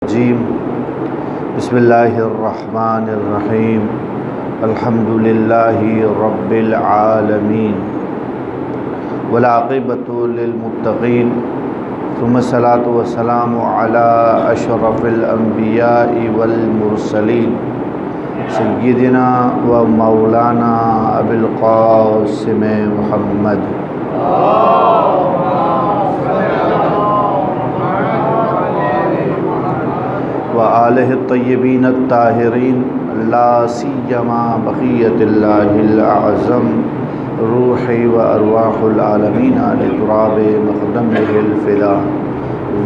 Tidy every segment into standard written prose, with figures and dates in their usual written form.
الرجیم بسم اللہ الرحمن الرحیم الحمد للہ رب العالمین والعاقبۃ للمتقین ثم الصلاۃ والسلام علی اشرف الانبیاء والمرسلین سیدنا و مولانا ابی القاسم محمد وآلہ الطیبین الطاہرین لا سیما بقیۃ اللہ الاعظم روح و ارواح العالمین لتراب مقدمہ الفدا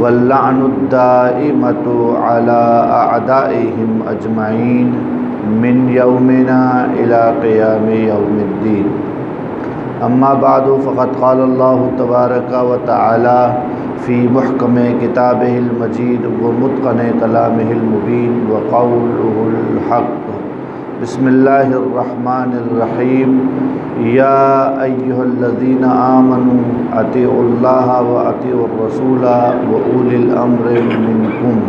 واللعن الدائمۃ علی اعدائہم اجمعین من یومنا الی قیام یوم الدین اما بعد فقد قال اللہ تبارک و تعالی فی محکم کتابہ المجید و متقن کلامہ المبین وقولہ الحق بسم اللہ الرحمن الرحیم یا ایہا الذین آمنوا اطیعوا اللہ و اطیعوا الرسول و اولی الامر منکم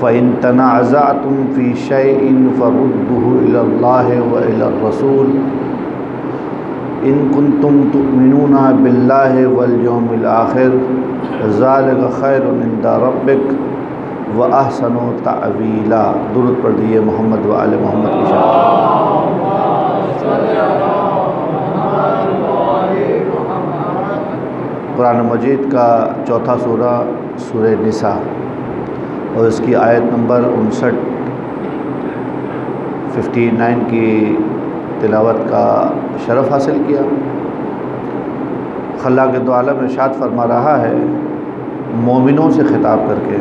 فإن تنازعتم فی شیء فردوہ الی اللہ و الی الرسول ان کنتم تؤمنون باللہ والیوم الآخر ذالک خیر عند ربک واحسن تأویلا۔ درود پڑھ دیئے محمد و آل محمد کی شان۔ قرآن مجید کا چوتھا سورہ سورہ نساء اور اس کی آیت نمبر 59 کی تلاوت کا شرف حاصل کیا۔ خلاق دو عالم ارشاد فرما رہا ہے مومنوں سے خطاب کر کے،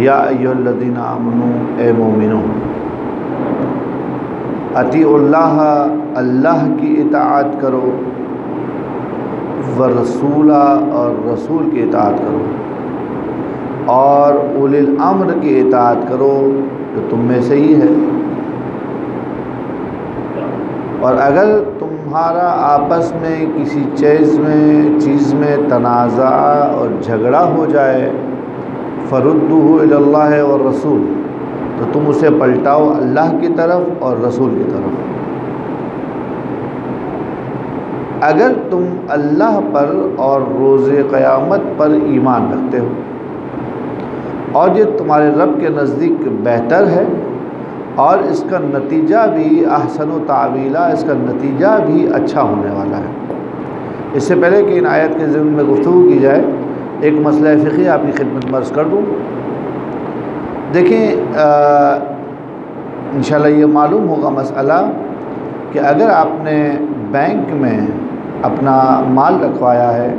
یا ایھا الذین آمنوا، اے مومنوں، اطیعوا اللہ، اللہ کی اطاعت کرو، والرسول، اور رسول کی اطاعت کرو، اور اولی الامر کی اطاعت کرو جو تم میں سے ہی ہے۔ اور اگر تمہارا آپس میں کسی چیز میں تنازع اور جھگڑا ہو جائے، فردوہ الی اللہ والرسول، تو تم اسے پلٹاؤ اللہ کی طرف اور رسول کی طرف۔ اگر تم اللہ پر اور روز قیامت پر ایمان رکھتے ہو اور یہ تمہارے رب کے نزدیک بہتر ہے، اور اس کا نتیجہ بھی احسن و تعویلا، اس کا نتیجہ بھی اچھا ہونے والا ہے۔ اس سے پہلے کہ ان آیت کے ضمن میں گفتگو کی جائے، ایک مسئلہ فقہی آپ کی خدمت میں عرض کر دوں۔ دیکھیں انشاءاللہ یہ معلوم ہوگا مسئلہ کہ اگر آپ نے بینک میں اپنا مال رکھوایا ہے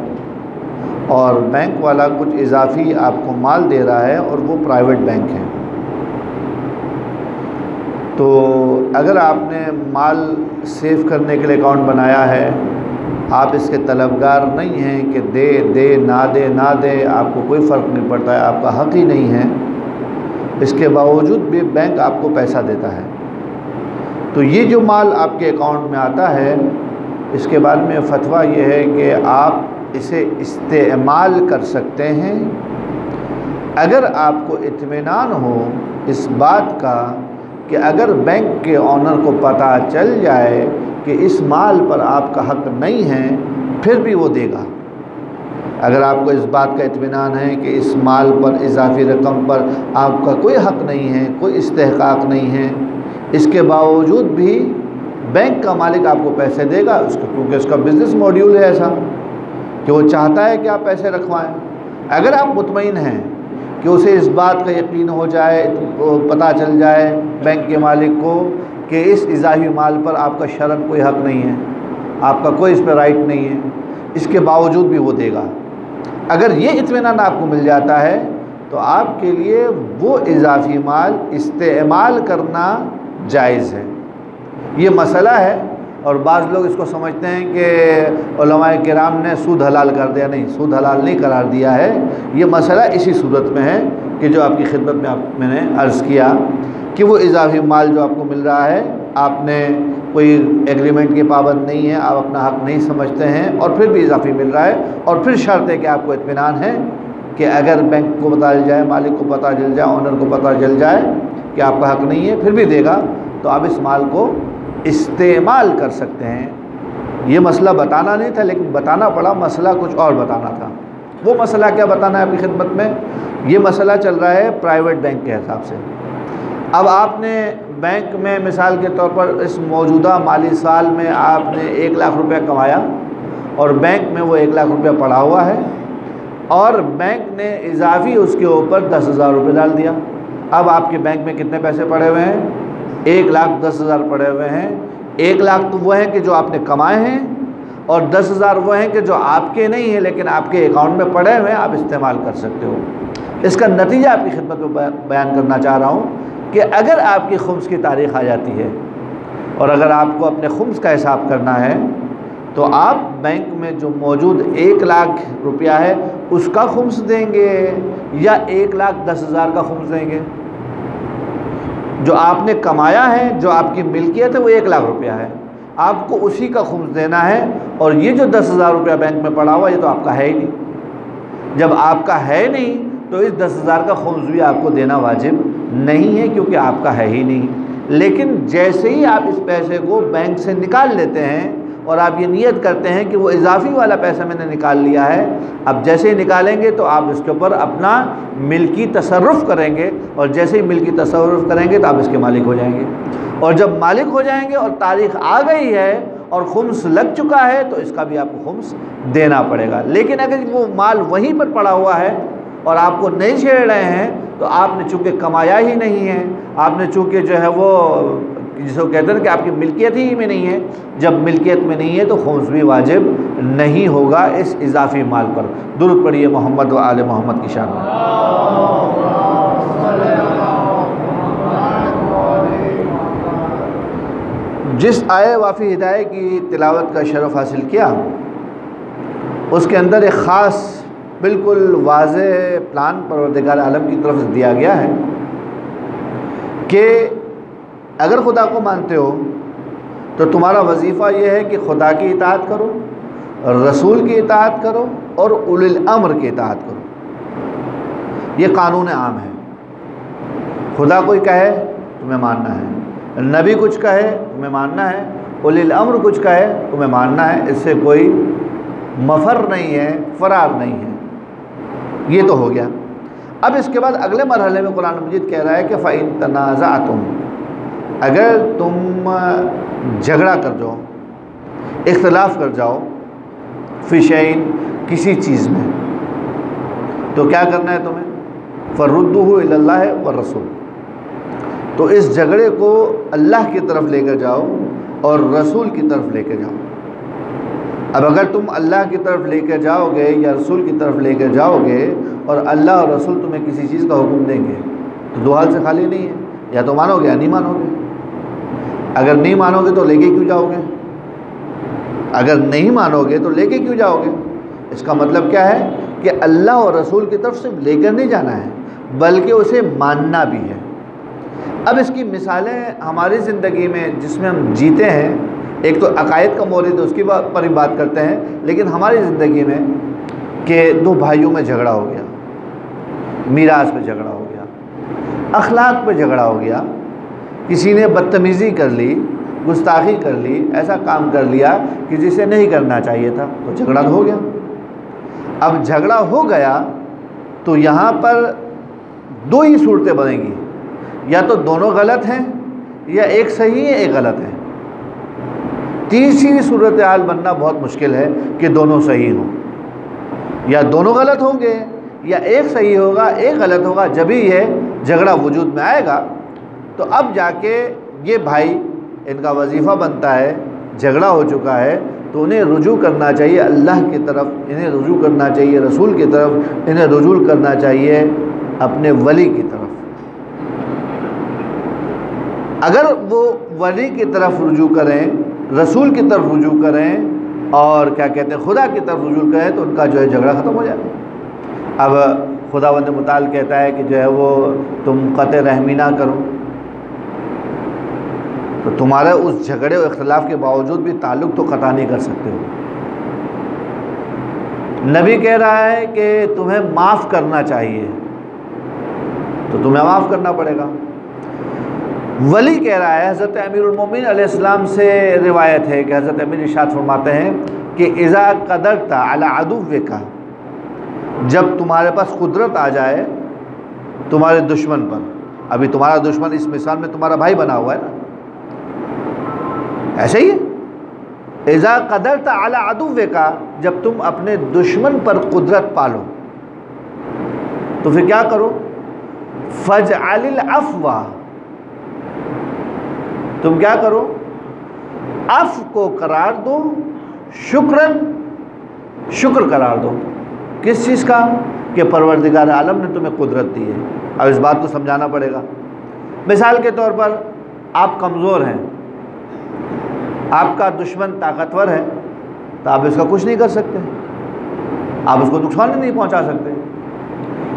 اور بینک والا کچھ اضافی آپ کو مال دے رہا ہے اور وہ پرائیویٹ بینک ہے، تو اگر آپ نے مال سیو کرنے کے لیے اکاؤنٹ بنایا ہے، آپ اس کے طلبگار نہیں ہیں کہ دے نہ دے، آپ کو کوئی فرق نہیں پڑتا ہے، آپ کا حق ہی نہیں ہے، اس کے باوجود بھی بینک آپ کو پیسہ دیتا ہے، تو یہ جو مال آپ کے اکاؤنٹ میں آتا ہے، اس کے بارے میں فتویٰ یہ ہے کہ آپ اسے استعمال کر سکتے ہیں اگر آپ کو اطمینان ہو اس بات کا کہ اگر بینک کے آنر کو پتہ چل جائے کہ اس مال پر آپ کا حق نہیں ہے، پھر بھی وہ دے گا۔ اگر آپ کو اس بات کا اطمینان ہے کہ اس مال پر، اضافی رقم پر آپ کا کوئی حق نہیں ہے، کوئی استحقاق نہیں ہے، اس کے باوجود بھی بینک کا مالک آپ کو پیسے دے گا، کیونکہ اس کا بزنس ماڈیول ہے ایسا کہ وہ چاہتا ہے کہ آپ پیسے رکھوائیں۔ اگر آپ مطمئن ہیں کہ اسے اس بات کا یقین ہو جائے، پتہ چل جائے بینک کے مالک کو کہ اس اضافی مال پر آپ کا شرعاً کوئی حق نہیں ہے، آپ کا کوئی اس پہ رائٹ نہیں ہے، اس کے باوجود بھی وہ دے گا، اگر یہ اطمینان آپ کو مل جاتا ہے تو آپ کے لیے وہ اضافی مال استعمال کرنا جائز ہے۔ یہ مسئلہ ہے، اور بعض لوگ اس کو سمجھتے ہیں کہ علماء کرام نے سود حلال کر دیا۔ نہیں، سود حلال نہیں قرار دیا ہے۔ یہ مسئلہ اسی صورت میں ہے کہ جو آپ کی خدمت میں نے عرض کیا کہ وہ اضافی مال جو آپ کو مل رہا ہے، آپ نے کوئی ایگریمنٹ کے پابند نہیں ہے، آپ اپنا حق نہیں سمجھتے ہیں، اور پھر بھی اضافی مل رہا ہے، اور پھر شرط ہے کہ آپ کو اطمینان ہے کہ اگر بینک کو پتہ چل جائے، مالک کو پتہ چل جائے، آنر کو پتہ چل جائے کہ آپ کا حق نہیں ہے، پھر بھی دے گا، تو آپ اس مال کو استعمال کر سکتے ہیں۔ یہ مسئلہ بتانا نہیں تھا، لیکن بتانا پڑا، مسئلہ کچھ اور بتانا تھا۔ وہ مسئلہ کیا بتانا ہے آپ کی خدمت میں؟ یہ مسئلہ چل رہا ہے پرائیویٹ بینک کے حساب سے۔ اب آپ نے بینک میں مثال کے طور پر اس موجودہ مالی سال میں آپ نے 1 لاکھ روپیہ کمایا اور بینک میں وہ 1 لاکھ روپیہ پڑا ہوا ہے، اور بینک نے اضافی اس کے اوپر 10,000 روپے ڈال دیا۔ اب آپ کے بینک میں کتنے پیسے پڑے ہوئے ہیں؟ 1,10,000 پڑے ہوئے ہیں۔ 1 لاکھ تو وہ ہیں کہ جو آپ نے کمائے ہیں، اور 10,000 وہ ہیں کہ جو آپ کے نہیں ہیں لیکن آپ کے اکاؤنٹ میں پڑے ہوئے ہیں، آپ استعمال کر سکتے ہو۔ اس کا نتیجہ آپ کی خدمت میں بیان کرنا چاہ رہا ہوں کہ اگر آپ کی خمس کی تاریخ آ جاتی ہے اور اگر آپ کو اپنے خمس کا حساب کرنا ہے، تو آپ بینک میں جو موجود 1 لاکھ روپیہ ہے اس کا خمس دیں گے یا 1,10,000 کا خمس دیں گے؟ جو آپ نے کمایا ہے، جو آپ کی ملکیت ہے، وہ 1 لاکھ روپیہ ہے، آپ کو اسی کا خمس دینا ہے۔ اور یہ جو 10,000 روپیہ بینک میں پڑا ہوا، یہ تو آپ کا ہے ہی نہیں۔ جب آپ کا ہے نہیں تو اس 10,000 کا خمس بھی آپ کو دینا واجب نہیں ہے، کیونکہ آپ کا ہے ہی نہیں۔ لیکن جیسے ہی آپ اس پیسے کو بینک سے نکال لیتے ہیں اور آپ یہ نیت کرتے ہیں کہ وہ اضافی والا پیسہ میں نے نکال لیا ہے، اب جیسے ہی نکالیں گے تو آپ اس کے اوپر اپنا ملکی تصرف کریں گے، اور جیسے ہی ملکی تصرف کریں گے تو آپ اس کے مالک ہو جائیں گے۔ اور جب مالک ہو جائیں گے اور تاریخ آ گئی ہے اور خمس لگ چکا ہے تو اس کا بھی آپ کو خمس دینا پڑے گا۔ لیکن اگر وہ مال وہیں پر پڑا ہوا ہے اور آپ کو نہیں چھیڑ رہے ہیں، تو آپ نے چونکہ کمایا ہی نہیں ہے، آپ نے چونکہ جو ہے وہ جس کو کہتے ہیں کہ آپ کی ملکیت ہی میں نہیں ہے، جب ملکیت میں نہیں ہے تو خمس بھی واجب نہیں ہوگا اس اضافی مال پر۔ درود پڑھیے محمد و آل محمد کی شان میں۔ جس آئے وافی ہدایہ کی تلاوت کا شرف حاصل کیا، اس کے اندر ایک خاص بالکل واضح پلان پروردگار عالم کی طرف سے دیا گیا ہے کہ اگر خدا کو مانتے ہو تو تمہارا وظیفہ یہ ہے کہ خدا کی اطاعت کرو، رسول کی اطاعت کرو، اور اولی الامر کی اطاعت کرو۔ یہ قانون عام ہے۔ خدا کوئی کہے تمہیں ماننا ہے، نبی کچھ کہے تمہیں ماننا ہے، اولی الامر کچھ کہے تمہیں ماننا ہے۔ اس سے کوئی مفر نہیں ہے، فرار نہیں ہے۔ یہ تو ہو گیا۔ اب اس کے بعد اگلے مرحلے میں قرآن مجید کہہ رہا ہے کہ فَإِن تَنَازَعْتُمْ، اگر تم جھگڑا کر جاؤ، اختلاف کر جاؤ، فِي شَيْءٍ، کسی چیز میں، تو کیا کرنا ہے تمہیں؟ فَرُدُّوهُ إِلَى اللَّهِ وَالرَّسُولِ، تو اس جھگڑے کو اللہ کی طرف لے کر جاؤ اور رسول کی طرف لے کے جاؤ۔ اب اگر تم اللہ کی طرف لے کے جاؤ گے یا رسول کی طرف لے کے جاؤ گے اور اللہ اور رسول تمہیں کسی چیز کا حکم دیں گے تو دو حال سے خالی نہیں ہے، یا تو مانو گے یا نہیں مانو گے۔ اگر نہیں مانو گے تو لے کے کیوں جاؤ گے؟ اگر نہیں مانو گے تو لے کے کیوں جاؤ گے؟ اس کا مطلب کیا ہے کہ اللہ اور رسول کی طرف صرف لے کر نہیں جانا ہے بلکہ اسے ماننا بھی ہے۔ اب اس کی مثالیں ہماری زندگی میں جس میں ہم جیتے ہیں، ایک تو عقائد کا مورد ہے، اس کی پر ہی بات کرتے ہیں، لیکن ہماری زندگی میں کہ دو بھائیوں میں جھگڑا ہو گیا، میراث پہ جھگڑا ہو گیا، اخلاق پہ جھگڑا ہو گیا، کسی نے بدتمیزی کر لی، گستاخی کر لی، ایسا کام کر لیا کہ جسے نہیں کرنا چاہیے تھا، تو جھگڑا ہو گیا۔ اب جھگڑا ہو گیا تو یہاں پر دو ہی صورتیں بنیں گی، یا تو دونوں غلط ہیں یا ایک صحیح ہے ایک غلط ہے۔ تیسری صورتحال بننا بہت مشکل ہے کہ دونوں صحیح ہوں، یا دونوں غلط ہوں گے یا ایک صحیح ہوگا ایک غلط ہوگا۔ جب ہی یہ جھگڑا وجود میں آئے گا تو اب جا کے یہ بھائی، ان کا وظیفہ بنتا ہے، جھگڑا ہو چکا ہے تو انہیں رجوع کرنا چاہیے اللہ کی طرف، انہیں رجوع کرنا چاہیے رسول کی طرف، انہیں رجوع کرنا چاہیے اپنے ولی کی طرف۔ اگر وہ ولی کی طرف رجوع کریں، رسول کی طرف رجوع کریں اور کیا کہتے ہیں خدا کی طرف رجوع کریں تو ان کا جو ہے جھگڑا ختم ہو جائے۔ اب خداوند متعال کہتا ہے کہ جو ہے وہ تم قطع رحمی نہ کرو، تو تمہارے اس جھگڑے و اختلاف کے باوجود بھی تعلق تو قطع نہیں کر سکتے ہو، نبی کہہ رہا ہے کہ تمہیں معاف کرنا چاہیے تو تمہیں معاف کرنا پڑے گا۔ ولی کہہ رہا ہے، حضرت امیر المومنین علیہ السلام سے روایت ہے کہ حضرت امیر ارشاد فرماتے ہیں کہ اذا قدرت علی عدوک، جب تمہارے پاس قدرت آ جائے تمہارے دشمن پر، ابھی تمہارا دشمن اس مثال میں تمہارا بھائی بنا ہوا ہے نا، ایسے ہی ہے، اذا قدرت علی عدوک، جب تم اپنے دشمن پر قدرت پالو تو پھر کیا کرو؟ فاجعل العفو، تم کیا کرو؟ عفو کو قرار دو، شکر قرار دو۔ کس چیز کا؟ کہ پروردگار عالم نے تمہیں قدرت دی ہے۔ اب اس بات کو سمجھانا پڑے گا۔ مثال کے طور پر آپ کمزور ہیں، آپ کا دشمن طاقتور ہے تو آپ اس کا کچھ نہیں کر سکتے، آپ اس کو نقصان نہیں پہنچا سکتے،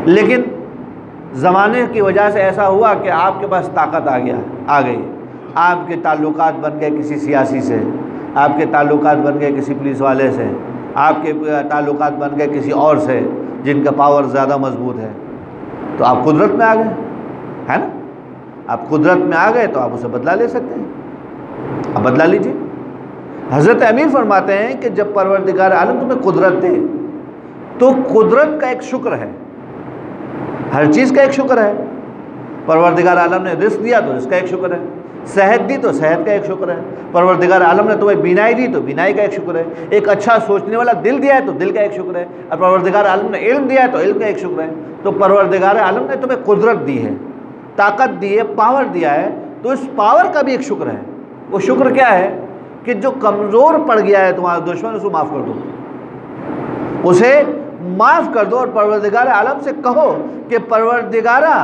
لیکن زمانے کی وجہ سے ایسا ہوا کہ آپ کے پاس طاقت آ گئی، آپ کے تعلقات بن گئے کسی سیاسی سے، آپ کے تعلقات بن گئے کسی پولیس والے سے، آپ کے تعلقات بن گئے کسی اور سے جن کا پاور زیادہ مضبوط ہے، تو آپ قدرت میں آ گئے، ہے نا؟ آپ قدرت میں آ گئے تو آپ اسے بدلا لے سکتے ہیں، آپ بدلا لیجیے۔ حضرت امیر فرماتے ہیں کہ جب پروردگار عالم تمہیں قدرت دے تو قدرت کا ایک شکر ہے، ہر چیز کا ایک شکر ہے۔ پروردگار عالم نے رزق دیا تو رزق کا ایک شکر ہے، صحت دی تو صحت کا ایک شکر ہے، پروردگار عالم نے تمہیں بینائی دی تو بینائی کا ایک شکر ہے، ایک اچھا سوچنے والا دل دیا ہے تو دل کا ایک شکر ہے، اور پروردگار عالم نے علم دیا ہے تو علم کا ایک شکر ہے۔ تو پروردگار عالم نے تمہیں قدرت دی ہے، طاقت دی ہے، پاور دیا ہے، تو اس پاور کا بھی ایک شکر ہے۔ وہ شکر کیا ہے؟ کہ جو کمزور پڑ گیا ہے تمہارا دشمن، اسے معاف کر دو، اسے معاف کر دو، اور پروردگار عالم سے کہو کہ پروردگارا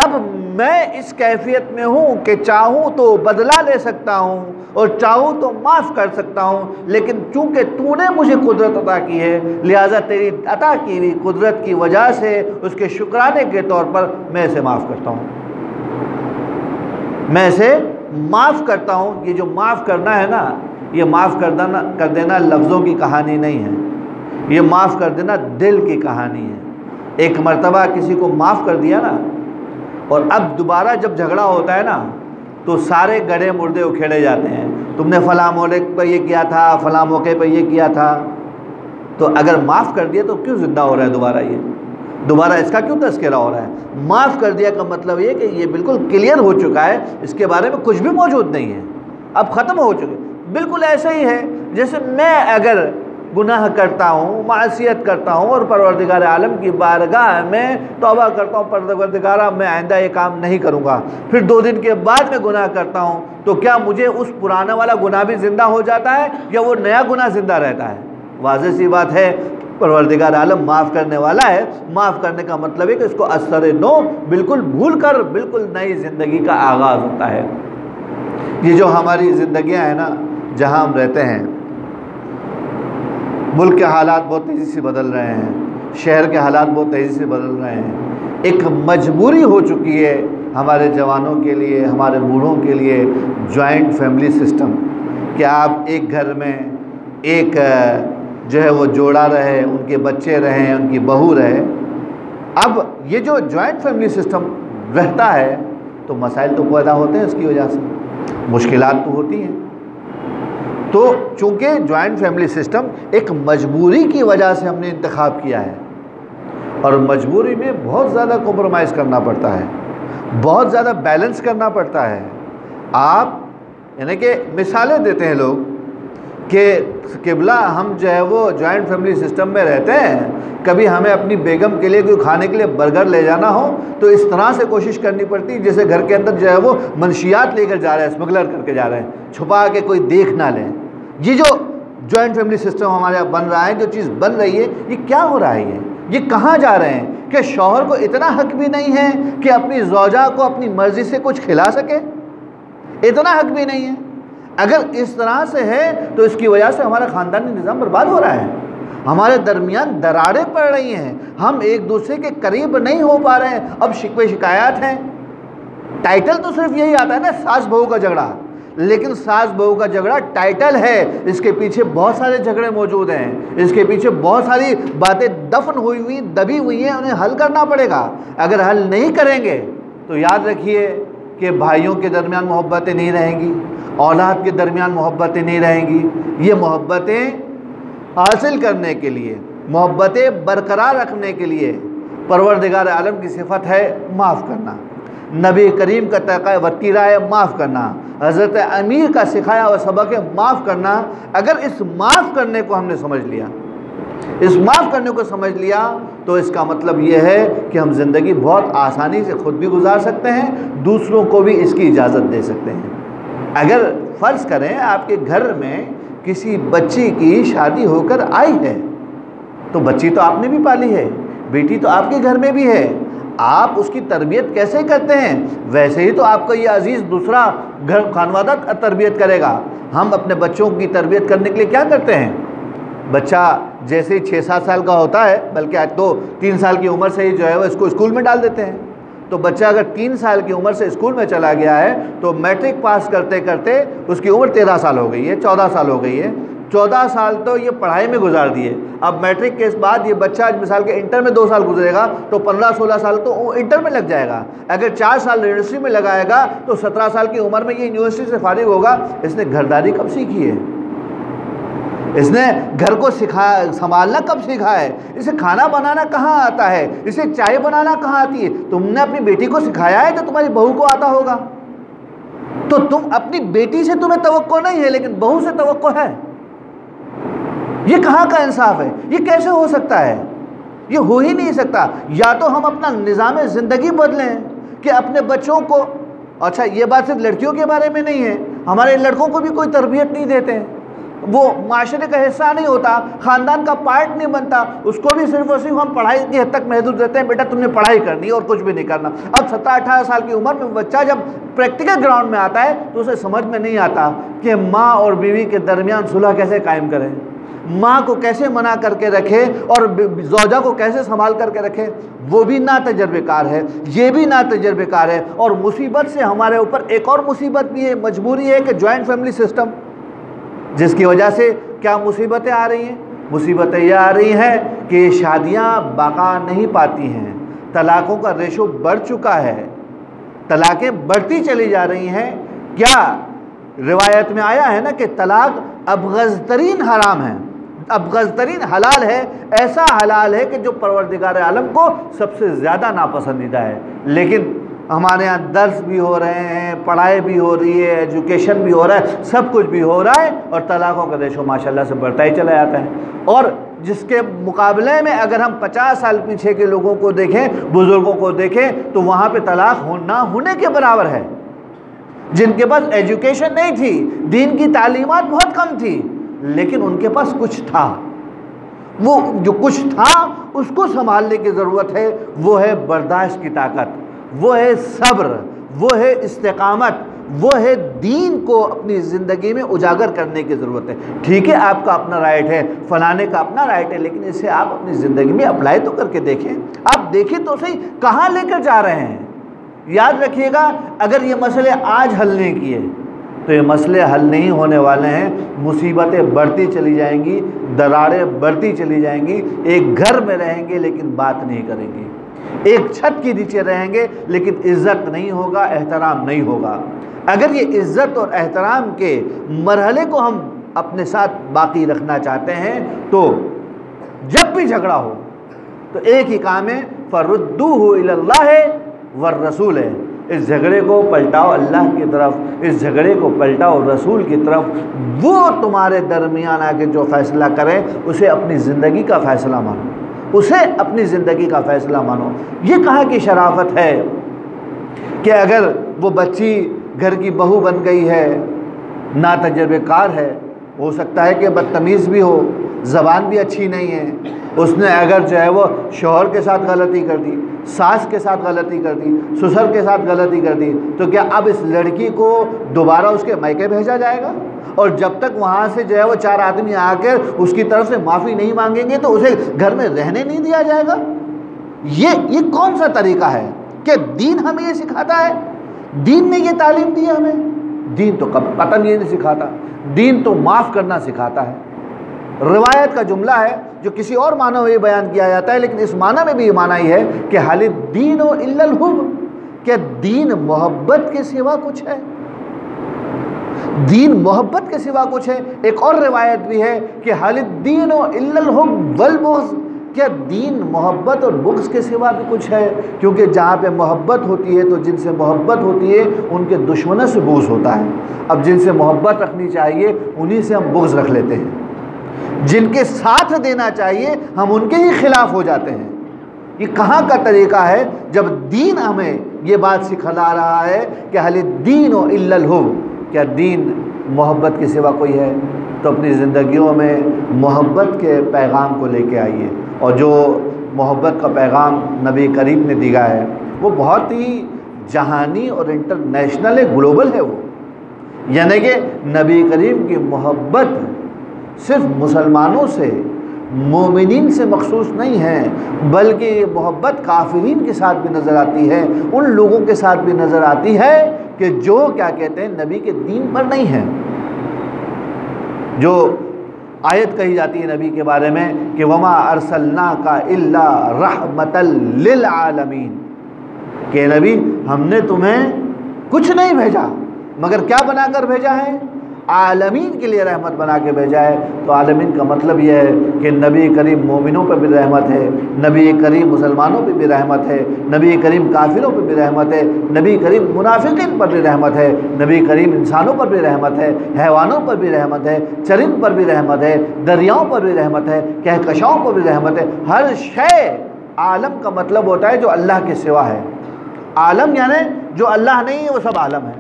اب میں اس کیفیت میں ہوں کہ چاہوں تو بدلہ لے سکتا ہوں اور چاہوں تو معاف کر سکتا ہوں، لیکن چونکہ تو نے مجھے قدرت عطا کی ہے لہٰذا تیری عطا کی ہوئی قدرت کی وجہ سے اس کے شکرانے کے طور پر میں اسے معاف کرتا ہوں، میں اسے معاف کرتا ہوں۔ یہ جو معاف کرنا ہے نا، یہ معاف کر دینا لفظوں کی کہانی نہیں ہے، یہ معاف کر دینا دل کی کہانی ہے۔ ایک مرتبہ کسی کو معاف کر دیا نا، اور اب دوبارہ جب جھگڑا ہوتا ہے نا تو سارے گڑھے مردے اکھیڑے جاتے ہیں، تم نے فلاں موقع پہ یہ کیا تھا، فلاں موقع پہ یہ کیا تھا، تو اگر معاف کر دیا تو کیوں زندہ ہو رہا ہے دوبارہ اس کا کیوں تذکرہ ہو رہا ہے؟ معاف کر دیا کا مطلب یہ کہ یہ بالکل کلیئر ہو چکا ہے، اس کے بارے میں کچھ بھی موجود نہیں ہے، اب ختم ہو چکے۔ بالکل ایسا ہی ہے جیسے میں اگر گناہ کرتا ہوں، معصیت کرتا ہوں اور پروردگار عالم کی بارگاہ میں توبہ کرتا ہوں، پروردگارہ میں آئندہ یہ کام نہیں کروں گا، پھر 2 دن کے بعد میں گناہ کرتا ہوں، تو کیا مجھے اس پرانا والا گناہ بھی زندہ ہو جاتا ہے یا وہ نیا گناہ زندہ رہتا ہے؟ واضح سی بات ہے، پروردگار عالم معاف کرنے والا ہے۔ معاف کرنے کا مطلب ہے کہ اس کو اثر نو بالکل بھول کر بالکل نئی زندگی کا آغاز ہوتا ہے۔ یہ جو ہماری زندگیاں ہیں نا، جہاں ہم رہتے ہیں، ملک کے حالات بہت تیزی سے بدل رہے ہیں، شہر کے حالات بہت تیزی سے بدل رہے ہیں، ایک مجبوری ہو چکی ہے ہمارے جوانوں کے لیے، ہمارے بوڑھوں کے لیے جوائنٹ فیملی سسٹم، کہ آپ ایک گھر میں ایک جو ہے وہ جوڑا رہے، ان کے بچے رہیں، ان کی بہو رہے۔ اب یہ جو جوائنٹ فیملی سسٹم رہتا ہے تو مسائل تو پیدا ہوتے ہیں، اس کی وجہ سے مشکلات تو ہوتی ہیں۔ تو چونکہ جوائنٹ فیملی سسٹم ایک مجبوری کی وجہ سے ہم نے انتخاب کیا ہے، اور مجبوری میں بہت زیادہ کمپرومائز کرنا پڑتا ہے، بہت زیادہ بیلنس کرنا پڑتا ہے۔ آپ یعنی کہ مثالیں دیتے ہیں لوگ کہ قبلہ ہم جو ہے وہ جوائنٹ فیملی سسٹم میں رہتے ہیں، کبھی ہمیں اپنی بیگم کے لیے کوئی کھانے کے لیے برگر لے جانا ہو تو اس طرح سے کوشش کرنی پڑتی ہے جیسے گھر کے اندر جو ہے وہ منشیات لے کر جا رہے ہیں، اسمگلر کر کے جا رہے ہیں، چھپا کے کوئی دیکھ نہ لیں۔ یہ جو جوائنٹ فیملی سسٹم ہمارے یہاں بن رہا ہے، جو چیز بن رہی ہے، یہ کیا ہو رہا ہے؟ یہ کہاں جا رہے ہیں کہ شوہر کو اتنا حق بھی نہیں ہے کہ اپنی زوجہ کو اپنی مرضی سے کچھ کھلا سکے، اتنا حق بھی نہیں ہے۔ اگر اس طرح سے ہے تو اس کی وجہ سے ہمارا خاندانی نظام برباد ہو رہا ہے، ہمارے درمیان دراڑیں پڑ رہی ہیں، ہم ایک دوسرے کے قریب نہیں ہو پا رہے ہیں۔ اب شکوے شکایات ہیں، ٹائٹل تو صرف یہی آتا ہے نا، ساس بہو کا جھگڑا، لیکن ساس بہو کا جھگڑا ٹائٹل ہے، اس کے پیچھے بہت سارے جھگڑے موجود ہیں، اس کے پیچھے بہت ساری باتیں دفن ہوئی دبی ہوئی ہیں، انہیں حل کرنا پڑے گا۔ اگر حل نہیں کریں گے تو یاد رکھیے کہ بھائیوں کے درمیان محبتیں نہیں رہیں گی، اولاد کے درمیان محبتیں نہیں رہیں گی۔ یہ محبتیں حاصل کرنے کے لیے، محبتیں برقرار رکھنے کے لیے پروردگار عالم کی صفت ہے معاف کرنا، نبی کریم کا طریقہ وطیرہ ہے معاف کرنا، حضرت امیر کا سکھایا ہوا سبق ہے معاف کرنا۔ اگر اس معاف کرنے کو ہم نے سمجھ لیا، اس معاف کرنے کو سمجھ لیا تو اس کا مطلب یہ ہے کہ ہم زندگی بہت آسانی سے خود بھی گزار سکتے ہیں، دوسروں کو بھی اس کی اجازت دے سکتے ہیں۔ اگر فرض کریں آپ کے گھر میں کسی بچی کی شادی ہو کر آئی ہے، تو بچی تو آپ نے بھی پالی ہے، بیٹی تو آپ کے گھر میں بھی ہے، آپ اس کی تربیت کیسے کرتے ہیں ویسے ہی تو آپ کا یہ عزیز دوسرا گھر خانوادہ تربیت کرے گا۔ ہم اپنے بچوں کی تربیت کرنے کے لیے کیا کرتے ہیں؟ بچہ جیسے 6-7 سال کا ہوتا ہے، بلکہ آج تو 3 سال کی عمر سے ہی جو ہے وہ اس کو اسکول میں ڈال دیتے ہیں، تو بچہ اگر 3 سال کی عمر سے اسکول میں چلا گیا ہے تو میٹرک پاس کرتے کرتے اس کی عمر 13 سال ہو گئی ہے، 14 سال ہو گئی ہے، 14 سال تو یہ پڑھائی میں گزار دیے۔ اب میٹرک کے بعد یہ بچہ مثال کے انٹر میں 2 سال گزرے گا تو 15-16 سال تو وہ انٹر میں لگ جائے گا، اگر 4 سال یونیورسٹی میں لگائے گا تو 17 سال کی عمر میں یہ یونیورسٹی سے فارغ ہوگا۔ اس نے گھرداری کب سیکھی ہے؟ اس نے گھر کو سنبھالنا کب سیکھا ہے؟ اسے کھانا بنانا کہاں آتا ہے؟ اسے چائے بنانا کہاں آتی ہے؟ تم نے اپنی بیٹی کو سکھایا ہے تو تمہاری بہو کو آتا ہوگا؟ تو تم اپنی بیٹی سے تمہیں توقع نہیں ہے لیکن بہو سے توقع ہے، یہ کہاں کا انصاف ہے؟ یہ کیسے ہو سکتا ہے؟ یہ ہو ہی نہیں سکتا۔ یا تو ہم اپنا نظام زندگی بدلیں کہ اپنے بچوں کو، اچھا یہ بات صرف لڑکیوں کے بارے میں نہیں ہے، ہمارے لڑکوں کو بھی کوئی تربیت نہیں دیتے ہیں، وہ معاشرے کا حصہ نہیں ہوتا، خاندان کا پارٹ نہیں بنتا، اس کو بھی صرف اور صرف ہم پڑھائی کی حد تک محدود رہتے ہیں، بیٹا تم نے پڑھائی کرنی ہے اور کچھ بھی نہیں کرنا۔ اب 17-18 سال کی عمر میں بچہ جب پریکٹیکل گراؤنڈ میں آتا ہے تو اسے سمجھ میں نہیں آتا کہ ماں اور بیوی کے درمیان صلح کیسے قائم کریں، ماں کو کیسے منع کر کے رکھے اور زوجہ کو کیسے سنبھال کر کے رکھے۔ وہ بھی نا تجربہ کار ہے، یہ بھی نا تجربہ کار ہے، اور مصیبت سے ہمارے اوپر ایک اور مصیبت بھی ہے، مجبوری ہے کہ جوائنٹ فیملی سسٹم، جس کی وجہ سے کیا مصیبتیں آ رہی ہیں؟ مصیبتیں یہ آ رہی ہیں کہ شادیاں بقا نہیں پاتی ہیں، طلاقوں کا ریشو بڑھ چکا ہے، طلاقیں بڑھتی چلی جا رہی ہیں۔ کیا روایت میں آیا ہے نا کہ طلاق ابغض ترین حرام ہے، ابغض ترین حلال ہے، ایسا حلال ہے کہ جو پروردگار عالم کو سب سے زیادہ ناپسندیدہ ہے۔ لیکن ہمارے ہاں درس بھی ہو رہے ہیں، پڑھائی بھی ہو رہی ہے، ایجوکیشن بھی ہو رہا ہے، سب کچھ بھی ہو رہا ہے، اور طلاقوں کا ریشو ماشاءاللہ سے بڑھتا ہی چلا جاتا ہے۔ اور جس کے مقابلے میں اگر ہم 50 سال پیچھے کے لوگوں کو دیکھیں، بزرگوں کو دیکھیں، تو وہاں پہ طلاق نہ ہونے کے برابر ہے، جن کے پاس ایجوکیشن نہیں تھی، دین کی تعلیمات بہت کم تھی، لیکن ان کے پاس کچھ تھا، وہ جو کچھ تھا اس کو سنبھالنے کی ضرورت ہے۔ وہ ہے برداشت کی طاقت، وہ ہے صبر، وہ ہے استقامت، وہ ہے دین کو اپنی زندگی میں اجاگر کرنے کی ضرورت ہے۔ ٹھیک ہے آپ کا اپنا رائٹ ہے، فلانے کا اپنا رائٹ ہے، لیکن اسے آپ اپنی زندگی میں اپلائی تو کر کے دیکھیں، آپ دیکھیں تو صحیح کہاں لے کر جا رہے ہیں۔ یاد رکھیے گا اگر یہ مسئلے آج حل نہیں کیے تو یہ مسئلے حل نہیں ہونے والے ہیں، مصیبتیں بڑھتی چلی جائیں گی، دراریں بڑھتی چلی جائیں گی، ایک گھر میں رہیں گے لیکن بات نہیں کریں گے، ایک چھت کے نیچے رہیں گے لیکن عزت نہیں ہوگا، احترام نہیں ہوگا۔ اگر یہ عزت اور احترام کے مرحلے کو ہم اپنے ساتھ باقی رکھنا چاہتے ہیں تو جب بھی جھگڑا ہو تو ایک ہی کام ہے، فَرُدُّوهُ إِلَى اللَّهِ وَالرَّسُولِ، اس جھگڑے کو پلٹاؤ اللہ کی طرف، اس جھگڑے کو پلٹاؤ رسول کی طرف، وہ تمہارے درمیان آ کے جو فیصلہ کرے اسے اپنی زندگی کا فیصلہ مانو، اسے اپنی زندگی کا فیصلہ مانو۔ یہ کہاں کی شرافت ہے کہ اگر وہ بچی گھر کی بہو بن گئی ہے، نا تجربہ کار ہے، ہو سکتا ہے کہ بدتمیز بھی ہو، زبان بھی اچھی نہیں ہے، اس نے اگر جو ہے وہ شوہر کے ساتھ غلطی کر دی، ساس کے ساتھ غلطی کر دی، سسر کے ساتھ غلطی کر دی، تو کیا اب اس لڑکی کو دوبارہ اس کے میکے بھیجا جائے گا؟ اور جب تک وہاں سے جو ہے وہ 4 آدمی آ کر اس کی طرف سے معافی نہیں مانگیں گے تو اسے گھر میں رہنے نہیں دیا جائے گا؟ یہ کون سا طریقہ ہے کہ دین ہمیں یہ سکھاتا ہے؟ دین نے یہ تعلیم دی ہے ہمیں؟ دین تو قطعاً یہ نہیں سکھاتا، دین تو معاف کرنا سکھاتا ہے۔ روایت کا جملہ ہے جو کسی اور معنی میں یہ بیان کیا جاتا ہے، لیکن اس معنی میں بھی یہ معنی ہی ہے کہ حل الدین الا الحب، کہ دین محبت کے سوا کچھ ہے، دین محبت کے سوا کچھ ہے۔ ایک اور روایت بھی ہے کہ حل الدین الا الحب والبغض، کیا دین محبت اور بغض کے سوا بھی کچھ ہے، کیونکہ جہاں پہ محبت ہوتی ہے تو جن سے محبت ہوتی ہے ان کے دشمنوں سے بغض ہوتا ہے۔ اب جن سے محبت رکھنی چاہیے انہی سے ہم بغض رکھ لیتے ہیں، جن کے ساتھ دینا چاہیے ہم ان کے ہی خلاف ہو جاتے ہیں۔ یہ کہاں کا طریقہ ہے جب دین ہمیں یہ بات سکھلا رہا ہے کہ حل الدین الا الحب، کیا دین محبت کے سوا کوئی ہے؟ تو اپنی زندگیوں میں محبت کے پیغام کو لے کے آئیے، اور جو محبت کا پیغام نبی کریم نے دیا ہے وہ بہت ہی جہانی اور انٹرنیشنل ہے، گلوبل ہے وہ، یعنی کہ نبی کریم کی محبت صرف مسلمانوں سے، مومنین سے مخصوص نہیں ہے، بلکہ یہ محبت کافرین کے ساتھ بھی نظر آتی ہے، ان لوگوں کے ساتھ بھی نظر آتی ہے کہ جو کیا کہتے ہیں نبی کے دین پر نہیں ہیں۔ جو آیت کہی جاتی ہے نبی کے بارے میں کہ وما ارسلناک الا رحمۃ للعالمین، کہ نبی ہم نے تمہیں کچھ نہیں بھیجا مگر کیا بنا کر بھیجا ہے؟ عالمین کے لیے رحمت بنا کے بھیجا ہے۔ تو عالمین کا مطلب یہ ہے کہ نبی کریم مومنوں پہ بھی رحمت ہے، نبی کریم مسلمانوں پہ بھی رحمت ہے، نبی کریم کافروں پہ بھی رحمت ہے، نبی کریم منافقین پر بھی رحمت ہے، نبی کریم انسانوں پر بھی رحمت ہے، حیوانوں پر بھی رحمت ہے، چرند پر بھی رحمت ہے، دریاؤں پر بھی رحمت ہے، کہکشاؤں پر بھی رحمت ہے۔ ہر شے، عالم کا مطلب ہوتا ہے جو اللہ کے سوا ہے، عالم یعنی جو اللہ نہیں ہے وہ سب عالم ہے۔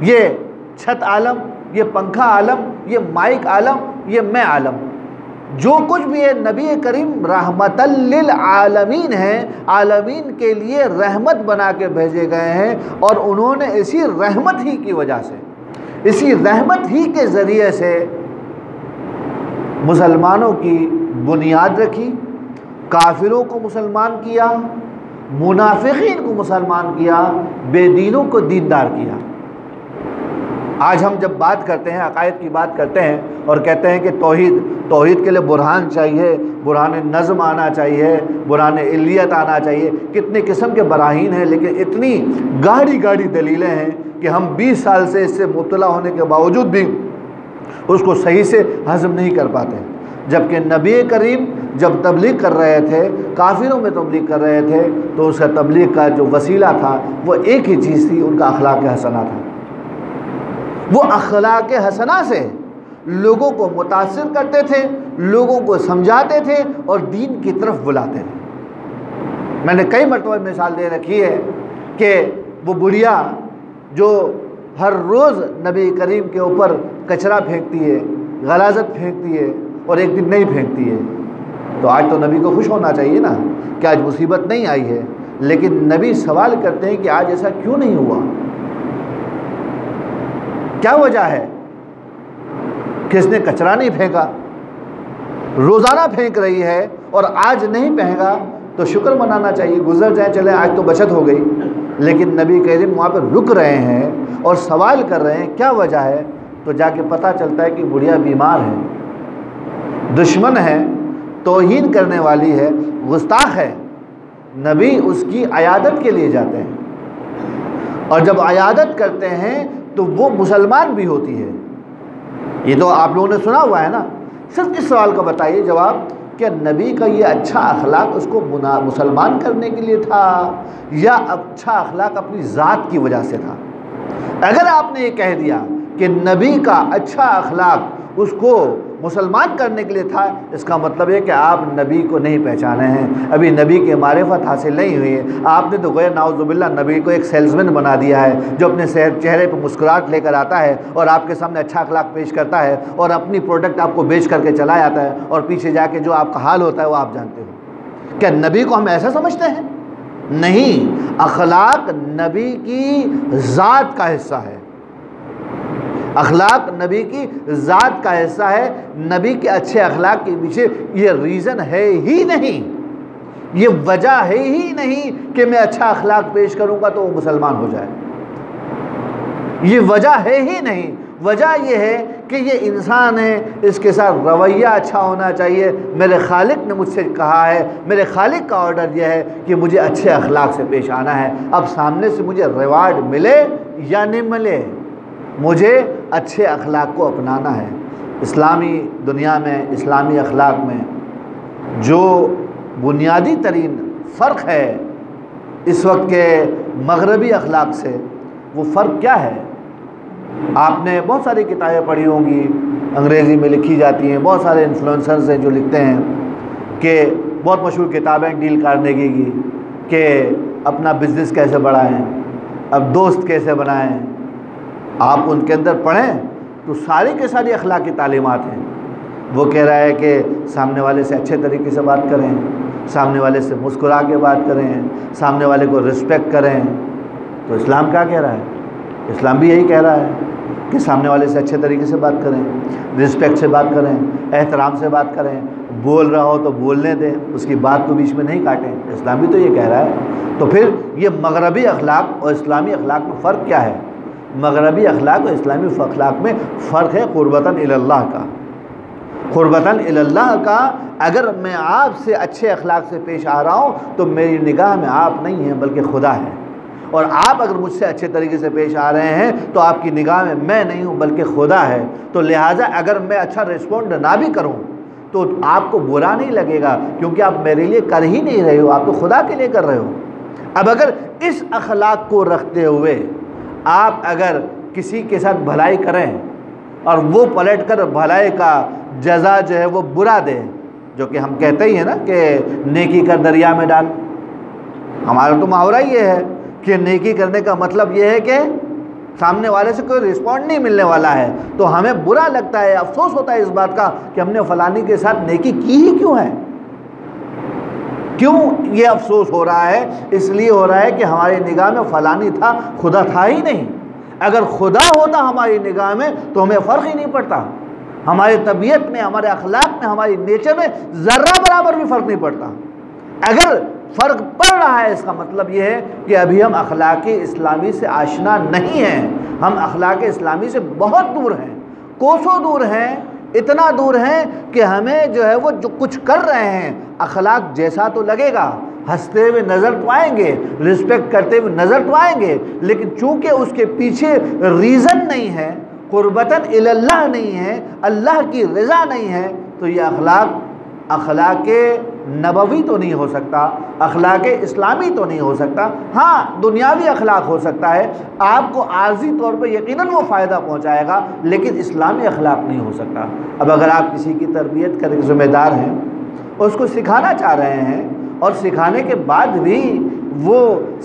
یہ چھت عالم، یہ پنکھا عالم، یہ مائک عالم، یہ میں عالم، جو کچھ بھی ہے نبی کریم رحمت للعالمین ہیں، عالمین کے لیے رحمت بنا کے بھیجے گئے ہیں، اور انہوں نے اسی رحمت ہی کی وجہ سے، اسی رحمت ہی کے ذریعے سے مسلمانوں کی بنیاد رکھی، کافروں کو مسلمان کیا، منافقین کو مسلمان کیا، بے دینوں کو دیندار کیا۔ آج ہم جب بات کرتے ہیں، عقائد کی بات کرتے ہیں اور کہتے ہیں کہ توحید کے لیے برہان چاہیے، برہان نظم آنا چاہیے، برہان علیت آنا چاہیے، کتنے قسم کے براہین ہیں، لیکن اتنی گاڑی دلیلیں ہیں کہ ہم 20 سال سے اس سے مطلع ہونے کے باوجود بھی اس کو صحیح سے ہضم نہیں کر پاتے۔ جبکہ نبی کریم جب تبلیغ کر رہے تھے، کافروں میں تبلیغ کر رہے تھے، تو اس کا تبلیغ کا جو وسیلہ تھا وہ ایک ہی چیز تھی، ان کا اخلاق حسنہ تھا۔ وہ اخلاق حسنہ سے لوگوں کو متاثر کرتے تھے، لوگوں کو سمجھاتے تھے اور دین کی طرف بلاتے تھے۔ میں نے کئی مرتبہ مثال دے رکھی ہے کہ وہ بڑھیا جو ہر روز نبی کریم کے اوپر کچرا پھینکتی ہے، غلاظت پھینکتی ہے، اور ایک دن نہیں پھینکتی ہے، تو آج تو نبی کو خوش ہونا چاہیے نا کہ آج مصیبت نہیں آئی ہے، لیکن نبی سوال کرتے ہیں کہ آج ایسا کیوں نہیں ہوا؟ کیا وجہ ہے کہ اس نے کچرا نہیں پھینکا؟ روزانہ پھینک رہی ہے اور آج نہیں پھینکا تو شکر منانا چاہیے، گزر جائیں، چلیں آج تو بچت ہو گئی۔ لیکن نبی کریم وہاں پہ رک رہے ہیں اور سوال کر رہے ہیں کیا وجہ ہے، تو جا کے پتہ چلتا ہے کہ بڑھیا بیمار ہے، دشمن ہے، توہین کرنے والی ہے، گستاخ ہے۔ نبی اس کی عیادت کے لیے جاتے ہیں، اور جب عیادت کرتے ہیں تو وہ مسلمان بھی ہوتی ہے۔ یہ تو آپ لوگوں نے سنا ہوا ہے نا۔ صرف اس سوال کا بتائیے جواب، کہ نبی کا یہ اچھا اخلاق اس کو مسلمان کرنے کے لیے تھا یا اچھا اخلاق اپنی ذات کی وجہ سے تھا؟ اگر آپ نے یہ کہہ دیا کہ نبی کا اچھا اخلاق اس کو مسلمان کرنے کے لیے تھا، اس کا مطلب ہے کہ آپ نبی کو نہیں پہچانے ہیں، ابھی نبی کی معرفت حاصل نہیں ہوئی ہے۔ آپ نے تو گویا نعوذ باللہ نبی کو ایک سیلزمین بنا دیا ہے، جو اپنے چہرے پہ مسکراہٹ لے کر آتا ہے اور آپ کے سامنے اچھا اخلاق پیش کرتا ہے اور اپنی پروڈکٹ آپ کو بیچ کر کے چلا جاتا ہے، اور پیچھے جا کے جو آپ کا حال ہوتا ہے وہ آپ جانتے ہو۔ کیا نبی کو ہم ایسا سمجھتے ہیں؟ نہیں، اخلاق نبی کی ذات کا حصہ ہے، اخلاق نبی کی ذات کا حصہ ہے۔ نبی کے اچھے اخلاق کے پیچھے یہ ریزن ہے ہی نہیں، یہ وجہ ہے ہی نہیں کہ میں اچھا اخلاق پیش کروں گا تو وہ مسلمان ہو جائے۔ یہ وجہ ہے ہی نہیں۔ وجہ یہ ہے کہ یہ انسان ہے، اس کے ساتھ رویہ اچھا ہونا چاہیے۔ میرے خالق نے مجھ سے کہا ہے، میرے خالق کا آرڈر یہ ہے کہ مجھے اچھے اخلاق سے پیش آنا ہے۔ اب سامنے سے مجھے ریوارڈ ملے یا نہیں ملے، مجھے اچھے اخلاق کو اپنانا ہے۔ اسلامی دنیا میں، اسلامی اخلاق میں جو بنیادی ترین فرق ہے اس وقت کے مغربی اخلاق سے، وہ فرق کیا ہے؟ آپ نے بہت ساری کتابیں پڑھی ہوں گی، انگریزی میں لکھی جاتی ہیں، بہت سارے انفلوئنسرز ہیں جو لکھتے ہیں کہ بہت مشہور کتابیں ڈیل کارنیگی کی کہ اپنا بزنس کیسے بڑھائیں، اب دوست کیسے بنائیں۔ آپ ان کے اندر پڑھیں تو ساری کے ساری اخلاقی تعلیمات ہیں۔ وہ کہہ رہا ہے کہ سامنے والے سے اچھے طریقے سے بات کریں، سامنے والے سے مسکرا کے بات کریں، سامنے والے کو رسپیکٹ کریں۔ تو اسلام کیا کہہ رہا ہے؟ اسلام بھی یہی کہہ رہا ہے کہ سامنے والے سے اچھے طریقے سے بات کریں، رسپیکٹ سے بات کریں، احترام سے بات کریں، بول رہا ہو تو بولنے دیں، اس کی بات کو بیچ میں نہیں کاٹیں۔ اسلام بھی تو یہ کہہ رہا ہے۔ تو پھر یہ مغربی اخلاق اور اسلامی اخلاق میں فرق کیا ہے؟ مغربی اخلاق اور اسلامی اخلاق میں فرق ہے قربتاً الی اللہ کا۔ قربتاً الی اللہ کا، اگر میں آپ سے اچھے اخلاق سے پیش آ رہا ہوں تو میری نگاہ میں آپ نہیں ہیں بلکہ خدا ہے، اور آپ اگر مجھ سے اچھے طریقے سے پیش آ رہے ہیں تو آپ کی نگاہ میں نہیں ہوں بلکہ خدا ہے۔ تو لہٰذا اگر میں اچھا رسپونڈ نہ بھی کروں تو آپ کو برا نہیں لگے گا، کیونکہ آپ میرے لیے کر ہی نہیں رہے ہو، آپ تو خدا کے لیے کر رہے ہو۔ اب اگر اس اخلاق کو رکھتے ہوئے آپ اگر کسی کے ساتھ بھلائی کریں اور وہ پلٹ کر بھلائی کا جزا جو ہے وہ برا دے، جو کہ ہم کہتے ہی ہیں نا کہ نیکی کر دریا میں ڈال، ہمارا تو محاورہ یہ ہے کہ نیکی کرنے کا مطلب یہ ہے کہ سامنے والے سے کوئی رسپونڈ نہیں ملنے والا ہے، تو ہمیں برا لگتا ہے، افسوس ہوتا ہے اس بات کا کہ ہم نے فلانی کے ساتھ نیکی کی ہی کیوں ہے۔ کیوں یہ افسوس ہو رہا ہے؟ اس لیے ہو رہا ہے کہ ہماری نگاہ میں فلانی تھا، خدا تھا ہی نہیں۔ اگر خدا ہوتا ہماری نگاہ میں تو ہمیں فرق ہی نہیں پڑتا، ہماری طبیعت میں، ہمارے اخلاق میں، ہماری نیچر میں ذرہ برابر بھی فرق نہیں پڑتا۔ اگر فرق پڑ رہا ہے اس کا مطلب یہ ہے کہ ابھی ہم اخلاق اسلامی سے آشنا نہیں ہیں، ہم اخلاق اسلامی سے بہت دور ہیں، کوسوں دور ہیں، اتنا دور ہیں کہ ہمیں جو ہے وہ جو کچھ کر رہے ہیں اخلاق جیسا تو لگے گا، ہنستے ہوئے نظر تو آئیں گے، رسپیکٹ کرتے ہوئے نظر تو آئیں گے، لیکن چونکہ اس کے پیچھے ریزن نہیں ہے، قربتاً الی اللہ نہیں ہے، اللہ کی رضا نہیں ہے، تو یہ اخلاق نبوی تو نہیں ہو سکتا، اخلاق اسلامی تو نہیں ہو سکتا۔ ہاں دنیاوی اخلاق ہو سکتا ہے، آپ کو عارضی طور پہ یقیناً وہ فائدہ پہنچائے گا، لیکن اسلامی اخلاق نہیں ہو سکتا۔ اب اگر آپ کسی کی تربیت کرنے کے ذمہ دار ہیں، اس کو سکھانا چاہ رہے ہیں اور سکھانے کے بعد بھی وہ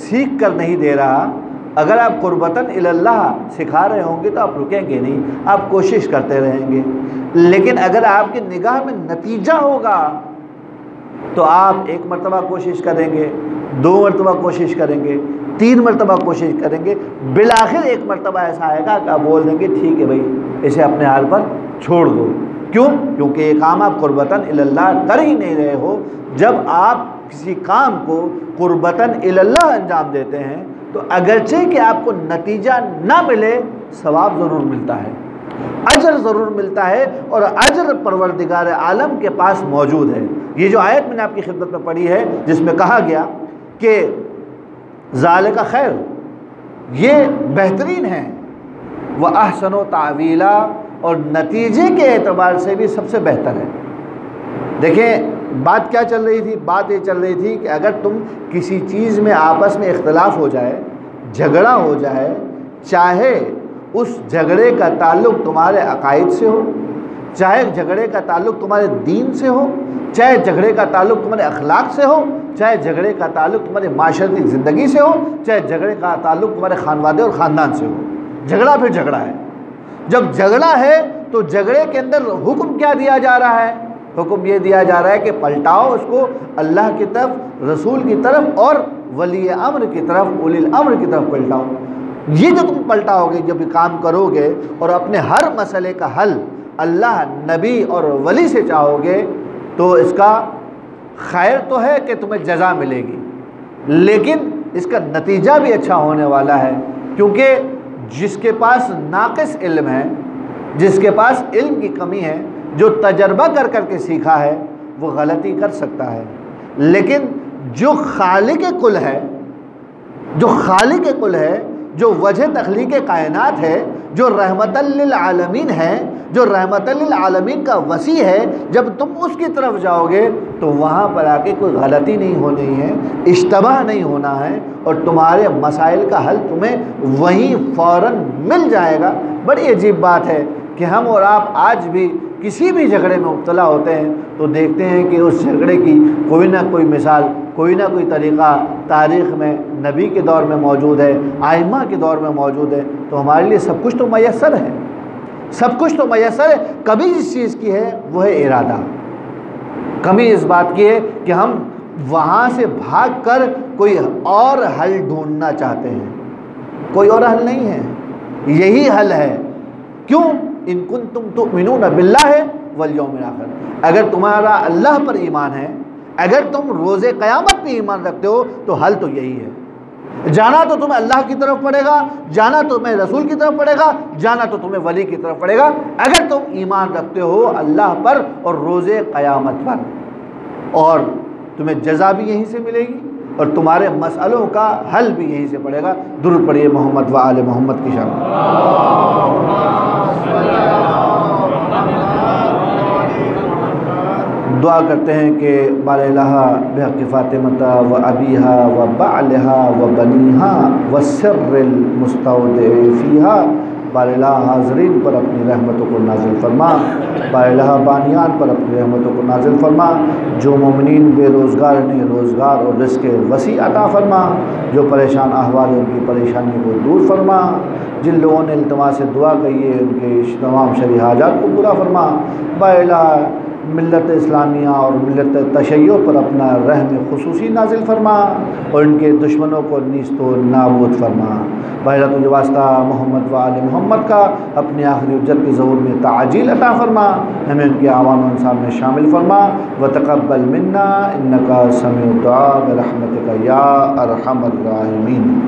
سیکھ کر نہیں دے رہا، اگر آپ قربتاً الی اللہ سکھا رہے ہوں گے تو آپ رکیں گے نہیں، آپ کوشش کرتے رہیں گے۔ لیکن اگر آپ کی نگاہ میں نتیجہ ہوگا تو آپ ایک مرتبہ کوشش کریں گے، 2 مرتبہ کوشش کریں گے، 3 مرتبہ کوشش کریں گے، بالآخر ایک مرتبہ ایسا آئے گا کہ آپ بول دیں گے ٹھیک ہے بھائی اسے اپنے حال پر چھوڑ دو۔ کیوں؟ کیونکہ یہ کام آپ قربتاً الی اللہ کر ہی نہیں رہے ہو۔ جب آپ کسی کام کو قربتاً الی اللہ انجام دیتے ہیں تو اگرچہ کہ آپ کو نتیجہ نہ ملے، ثواب ضرور ملتا ہے، اجر ضرور ملتا ہے، اور اجر پروردگار عالم کے پاس موجود ہے۔ یہ جو آیت میں نے آپ کی خدمت میں پڑھی ہے جس میں کہا گیا کہ ذالک خیر، یہ بہترین ہے، وَأَحْسَنُ تَعْوِيلًا، اور نتیجے کے اعتبار سے بھی سب سے بہتر ہے۔ دیکھیں بات کیا چل رہی تھی؟ بات یہ چل رہی تھی کہ اگر تم کسی چیز میں آپس میں اختلاف ہو جائے، جھگڑا ہو جائے، چاہے اس جھگڑے کا تعلق تمہارے عقائد سے ہو، چاہے جھگڑے کا تعلق تمہارے دین سے ہو، چاہے جھگڑے کا تعلق تمہارے اخلاق سے ہو، چاہے جھگڑے کا تعلق تمہارے معاشرتی زندگی سے ہو، چاہے جھگڑے کا تعلق تمہارے خانوادے اور خاندان سے ہو، جھگڑا پھر جھگڑا ہے۔ جب جھگڑا ہے تو جھگڑے کے اندر حکم کیا دیا جا رہا ہے؟ حکم یہ دیا جا رہا ہے کہ پلٹاؤ اس کو اللہ کی طرف، رسول کی طرف اور ولی امر کی طرف، اولی الامر کی طرف پلٹاؤ۔ یہ جو تم پلٹاؤ گے، جب یہ کام کرو گے اور اپنے ہر مسئلے کا حل اللہ، نبی اور ولی سے چاہو گے تو اس کا خیر تو ہے کہ تمہیں جزا ملے گی، لیکن اس کا نتیجہ بھی اچھا ہونے والا ہے، کیونکہ جس کے پاس ناقص علم ہے، جس کے پاس علم کی کمی ہے، جو تجربہ کر کر کے سیکھا ہے، وہ غلطی کر سکتا ہے، لیکن جو خالق کل ہے، جو خالق کل ہے، جو وجہ تخلیق کائنات ہے، جو رحمت للعالمین ہے، جو رحمت للعالمین کا وسیع ہے، جب تم اس کی طرف جاؤ گے تو وہاں پر آ کے کوئی غلطی نہیں ہونی ہے، اشتباہ نہیں ہونا ہے، اور تمہارے مسائل کا حل تمہیں وہیں فوراً مل جائے گا۔ بڑی عجیب بات ہے کہ ہم اور آپ آج بھی کسی بھی جھگڑے میں مبتلا ہوتے ہیں تو دیکھتے ہیں کہ اس جھگڑے کی کوئی نہ کوئی مثال، کوئی نہ کوئی طریقہ تاریخ میں نبی کے دور میں موجود ہے، ائمہ کے دور میں موجود ہے، تو ہمارے لیے سب کچھ تو میسر ہے، سب کچھ تو میسر ہے۔ کمی اس چیز کی ہے وہ ہے ارادہ، کمی اس بات کی ہے کہ ہم وہاں سے بھاگ کر کوئی اور حل ڈھونڈنا چاہتے ہیں۔ کوئی اور حل نہیں ہے، یہی حل ہے۔ کیوں؟ ان کنتم تؤمنون باللہ والیوم الآخر، اگر تمہارا اللہ پر ایمان ہے، اگر تم روز قیامت پہ ایمان رکھتے ہو تو حل تو یہی ہے۔ جانا تو تمہیں اللہ کی طرف پڑے گا، جانا تو تمہیں رسول کی طرف پڑے گا، جانا تو تمہیں ولی کی طرف پڑے گا، اگر تم ایمان رکھتے ہو اللہ پر اور روز قیامت پر، اور تمہیں جزا بھی یہیں سے ملے گی اور تمہارے مسئلوں کا حل بھی یہیں سے پڑے گا۔ درود پڑھیے محمد و آل محمد کی شان۔ دعا کرتے ہیں کہ بار الہ بحق فاطمہ و ابیہا و بعلہا و بنیہا و سر المستودع فیہا، بار الہ حاضرین پر اپنی رحمتوں کو نازل فرما، بار الہ بانیان پر اپنی رحمتوں کو نازل فرما، جو مومنین بے روزگار نے روزگار اور رزق وسیع عطا فرما، جو پریشان احوال ان کی پریشانی کو دور فرما، جن لوگوں نے التماس دعا کہی ہے ان کے تمام شرعی حاجات کو پورا فرما، بار الہ ملت اسلامیہ اور ملت تشیع پر اپنا رحم خصوصی نازل فرما اور ان کے دشمنوں کو نیست و نابود فرما۔ بہرہ تجھے واسطہ محمد و آل محمد کا اپنی آخری حجت کے ظہور میں تعجیل عطا فرما، ہمیں ان کے عوام و انصار میں شامل فرما، وتقبل منا انکا سمیع الدعاء برحمتک یا ارحم الراحمین۔